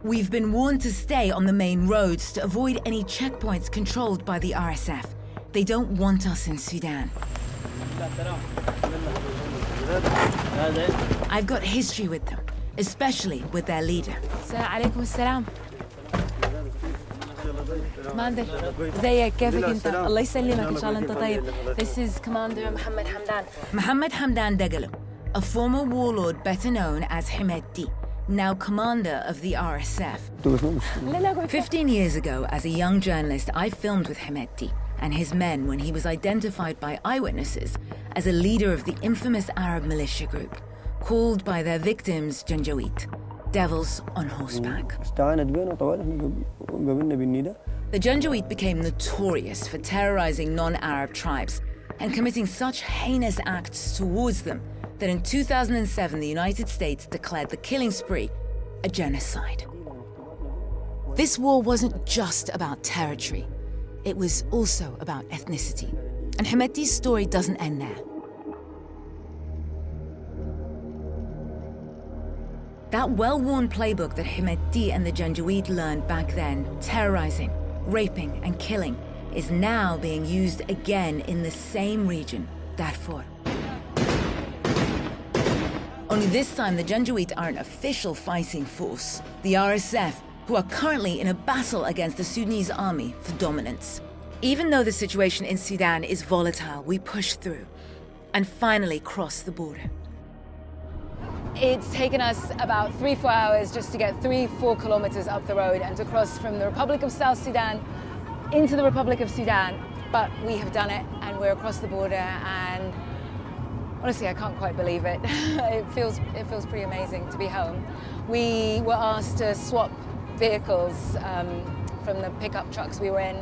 We've been warned to stay on the main roads to avoid any checkpoints controlled by the RSF. They don't want us in Sudan. I've got history with them, especially with their leader. عليكم السلام. Commander, ازيك كيفك انت؟ الله يسلمك ان شاء الله انت طيب. This is Commander Mohammed Hamdan. Mohammed Hamdan Dagalo, a former warlord better known as Hemedti, now commander of the RSF. 15 years ago, as a young journalist, I filmed with Hemedti and his men when he was identified by eyewitnesses as a leader of the infamous Arab militia group, called by their victims Janjaweed, devils on horseback. The Janjaweed became notorious for terrorizing non-Arab tribes and committing such heinous acts towards them that in 2007 the United States declared the killing spree a genocide. This war wasn't just about territory. It was also about ethnicity. And Hemedti's story doesn't end there. That well-worn playbook that Hemedti and the Janjaweed learned back then, terrorizing, raping, and killing, is now being used again in the same region, Darfur. Only this time, the Janjaweed are an official fighting force, the RSF, who are currently in a battle against the Sudanese army for dominance. Even though the situation in Sudan is volatile, we push through and finally cross the border. It's taken us about 3-4 hours just to get 3-4 kilometers up the road and to cross from the Republic of South Sudan into the Republic of Sudan. But we have done it and we're across the border, and honestly, I can't quite believe it. It feels pretty amazing to be home. We were asked to swap vehicles from the pickup trucks we were in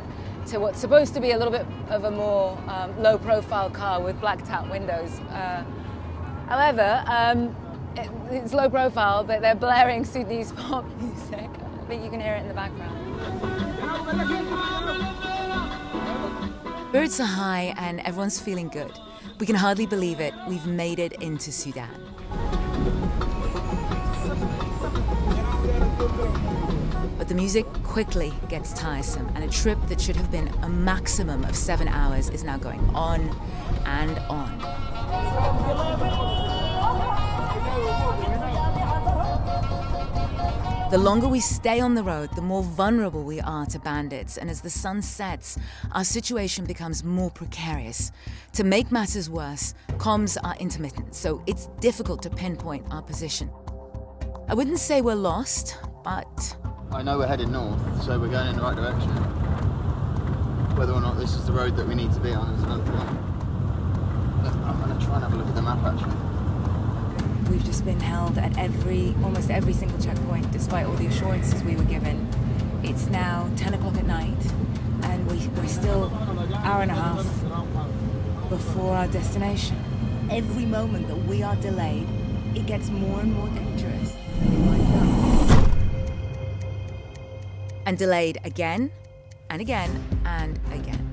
to what's supposed to be a little bit of a more low-profile car with blacked-out windows. However, it's low-profile, but they're blaring Sudanese pop music. I think you can hear it in the background. Spirits are high and everyone's feeling good. We can hardly believe it. We've made it into Sudan. But the music quickly gets tiresome, and a trip that should have been a maximum of 7 hours is now going on and on. The longer we stay on the road, the more vulnerable we are to bandits, and as the sun sets, our situation becomes more precarious. To make matters worse, comms are intermittent, so it's difficult to pinpoint our position. I wouldn't say we're lost, but I know we're headed north, so we're going in the right direction. Whether or not this is the road that we need to be on is another point. I'm going to try and have a look at the map, actually. We've just been held at almost every single checkpoint, despite all the assurances we were given. It's now 10 o'clock at night, and we're still an hour and a half before our destination. Every moment that we are delayed, it gets more and more dangerous. And delayed again, and again, and again.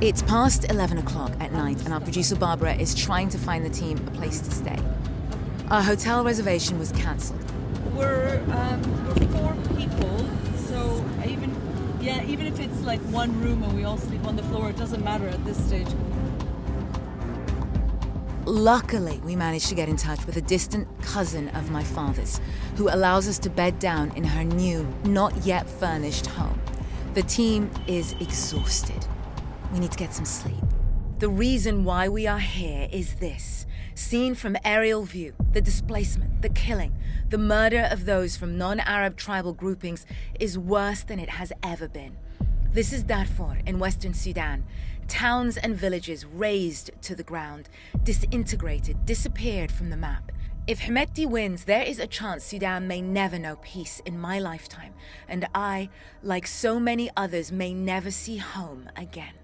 It's past 11 o'clock at night, and our producer Barbara is trying to find the team a place to stay. Our hotel reservation was cancelled. We're 4 people, so even if it's like one room and we all sleep on the floor, it doesn't matter at this stage. Luckily, we managed to get in touch with a distant cousin of my father's, who allows us to bed down in her new, not yet furnished home. The team is exhausted. We need to get some sleep. The reason why we are here is this. Seen from aerial view, the displacement, the killing, the murder of those from non-Arab tribal groupings is worse than it has ever been. This is Darfur in Western Sudan. Towns and villages razed to the ground, disintegrated, disappeared from the map. If Hemedti wins, there is a chance Sudan may never know peace in my lifetime, and I, like so many others, may never see home again.